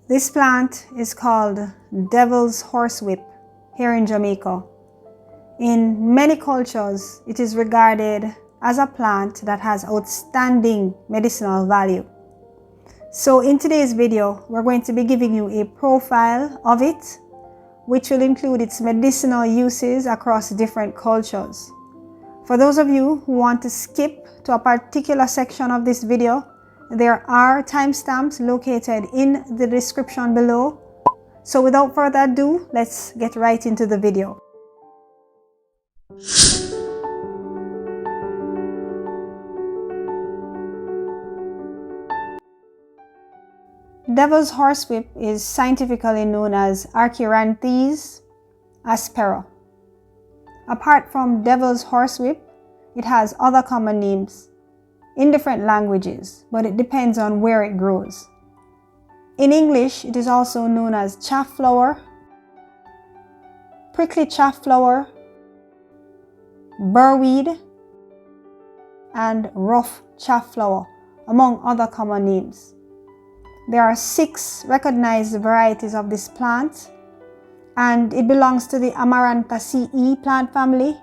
This plant is called devil's horsewhip here in Jamaica. In many cultures, it is regarded as a plant that has outstanding medicinal value. So in today's video, we're going to be giving you a profile of it, which will include its medicinal uses across different cultures. For those of you who want to skip to a particular section of this video, there are timestamps located in the description below. So without further ado, let's get right into the video. Devil's horsewhip is scientifically known as Achyranthes aspera. Apart from devil's horsewhip, it has other common names in different languages, but it depends on where it grows. In English, it is also known as chaff flower, prickly chaff flower, burrweed, and rough chaff flower, among other common names. There are 6 recognized varieties of this plant, and it belongs to the Achyranthes plant family,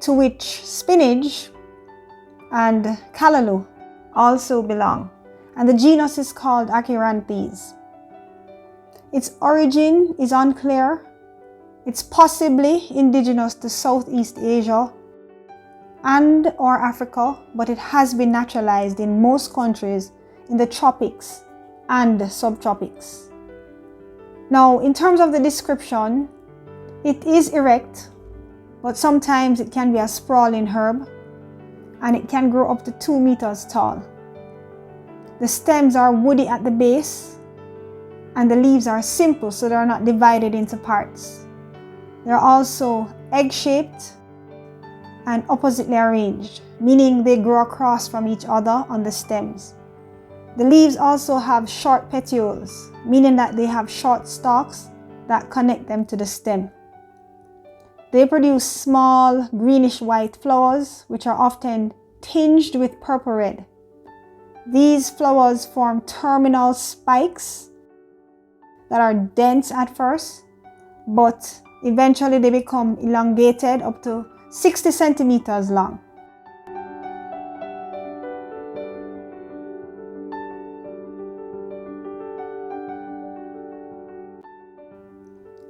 to which spinach and callaloo also belong, and the genus is called Achyranthes. Its origin is unclear. It's possibly indigenous to Southeast Asia and or Africa, but it has been naturalized in most countries in the tropics and subtropics. Now, in terms of the description, it is erect, but sometimes it can be a sprawling herb, and it can grow up to 2 meters tall. The stems are woody at the base, and the leaves are simple, so they are not divided into parts. They are also egg-shaped and oppositely arranged, meaning they grow across from each other on the stems. The leaves also have short petioles, meaning that they have short stalks that connect them to the stem. They produce small greenish-white flowers, which are often tinged with purple-red. These flowers form terminal spikes that are dense at first, but eventually they become elongated up to 60 centimeters long.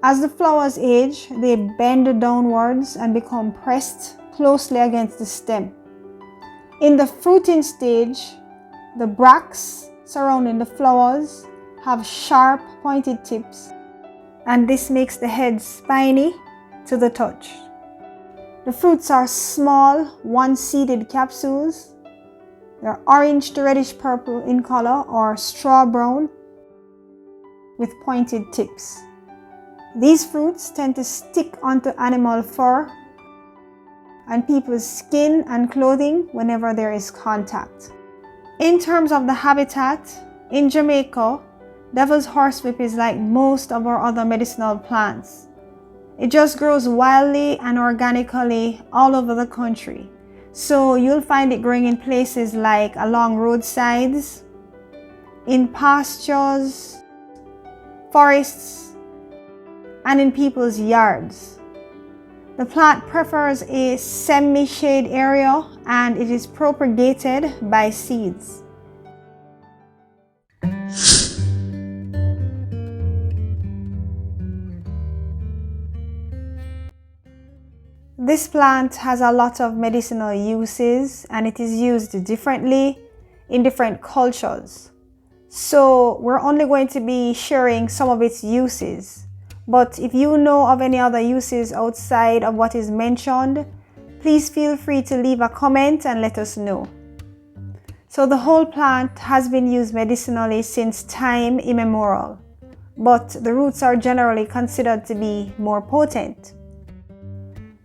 As the flowers age, they bend downwards and become pressed closely against the stem. In the fruiting stage, the bracts surrounding the flowers have sharp pointed tips, and this makes the head spiny to the touch. The fruits are small, one-seeded capsules. They're orange to reddish purple in color or straw brown with pointed tips. These fruits tend to stick onto animal fur and people's skin and clothing whenever there is contact. In terms of the habitat, in Jamaica, devil's horsewhip is like most of our other medicinal plants. It just grows wildly and organically all over the country. So you'll find it growing in places like along roadsides, in pastures, forests, and in people's yards. The plant prefers a semi-shade area, and it is propagated by seeds. This plant has a lot of medicinal uses, and it is used differently in different cultures. So we're only going to be sharing some of its uses. But if you know of any other uses outside of what is mentioned, please feel free to leave a comment and let us know. So the whole plant has been used medicinally since time immemorial, but the roots are generally considered to be more potent.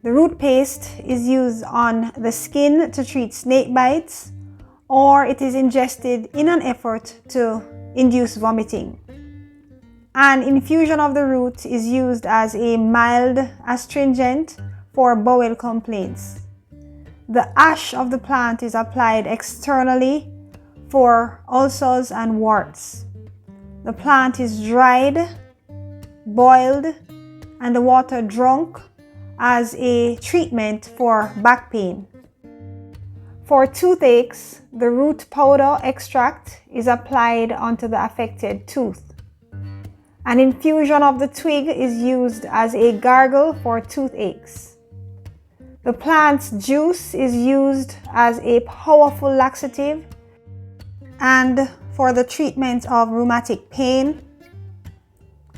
The root paste is used on the skin to treat snake bites, or it is ingested in an effort to induce vomiting. An infusion of the root is used as a mild astringent for bowel complaints. The ash of the plant is applied externally for ulcers and warts. the plant is dried, boiled, and the water drunk as a treatment for back pain. For toothaches, the root powder extract is applied onto the affected tooth. An infusion of the twig is used as a gargle for toothaches. The plant's juice is used as a powerful laxative and for the treatment of rheumatic pain,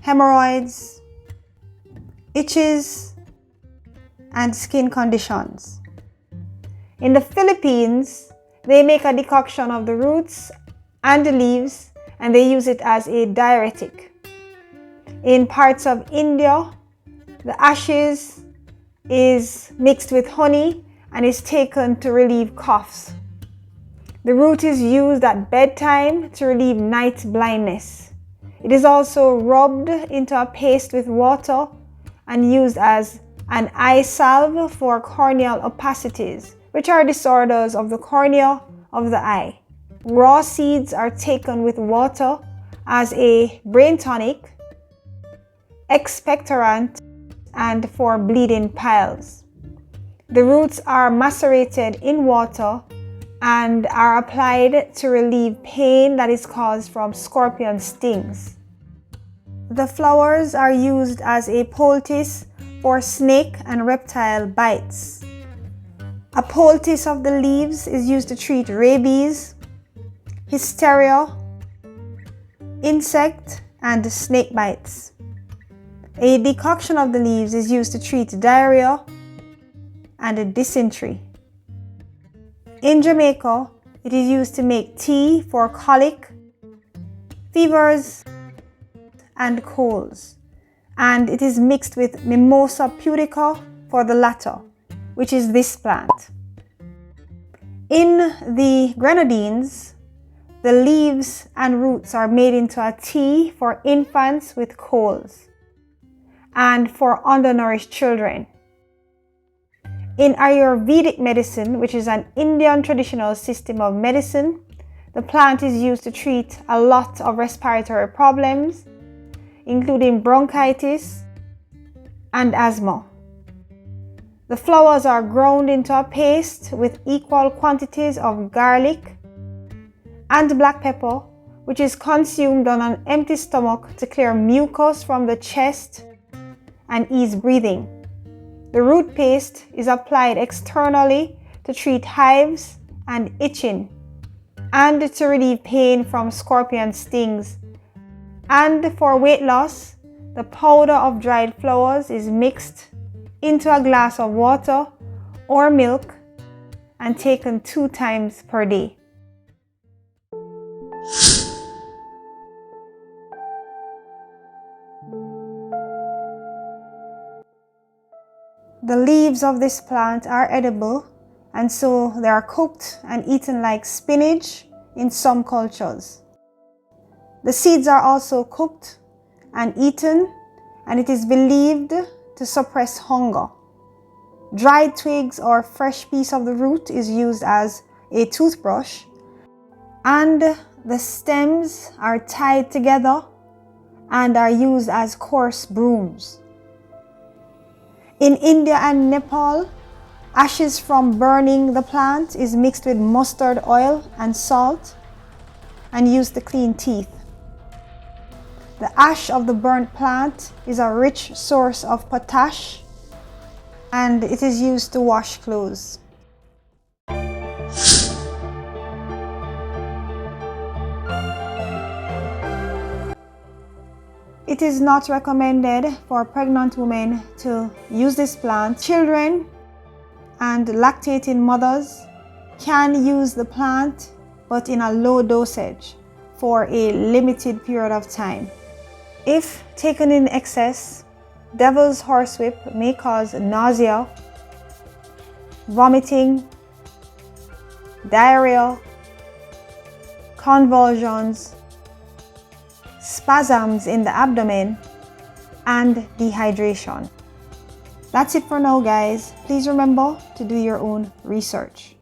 hemorrhoids, itches, and skin conditions. In the Philippines, they make a decoction of the roots and the leaves and they use it as a diuretic. In parts of India, the ashes is mixed with honey and is taken to relieve coughs. The root is used at bedtime to relieve night blindness. It is also rubbed into a paste with water and used as an eye salve for corneal opacities, which are disorders of the cornea of the eye. Raw seeds are taken with water as a brain tonic, expectorant, and for bleeding piles. The roots are macerated in water and are applied to relieve pain that is caused from scorpion stings. The flowers are used as a poultice for snake and reptile bites. A poultice of the leaves is used to treat rabies, hysteria, insect, and snake bites. A decoction of the leaves is used to treat diarrhea and dysentery. In Jamaica, it is used to make tea for colic, fevers, and colds, and it is mixed with Mimosa pudica for the latter, which is this plant. In the Grenadines, the leaves and roots are made into a tea for infants with colds and for undernourished children. In Ayurvedic medicine, which is an Indian traditional system of medicine, the plant is used to treat a lot of respiratory problems, including bronchitis and asthma. The flowers are ground into a paste with equal quantities of garlic and black pepper, which is consumed on an empty stomach to clear mucus from the chest and ease breathing. The root paste is applied externally to treat hives and itching and to relieve pain from scorpion stings. And for weight loss, the powder of dried flowers is mixed into a glass of water or milk and taken 2 times per day. The leaves of this plant are edible, and so they are cooked and eaten like spinach in some cultures. The seeds are also cooked and eaten, and it is believed to suppress hunger. Dried twigs or fresh piece of the root is used as a toothbrush, and the stems are tied together and are used as coarse brooms. In India and Nepal, ashes from burning the plant is mixed with mustard oil and salt and used to clean teeth. The ash of the burnt plant is a rich source of potash and it is used to wash clothes. It is not recommended for pregnant women to use this plant. Children and lactating mothers can use the plant, but in a low dosage for a limited period of time. If taken in excess, devil's horsewhip may cause nausea, vomiting, diarrhea, convulsions, spasms in the abdomen, and dehydration. That's it for now, guys. Please remember to do your own research.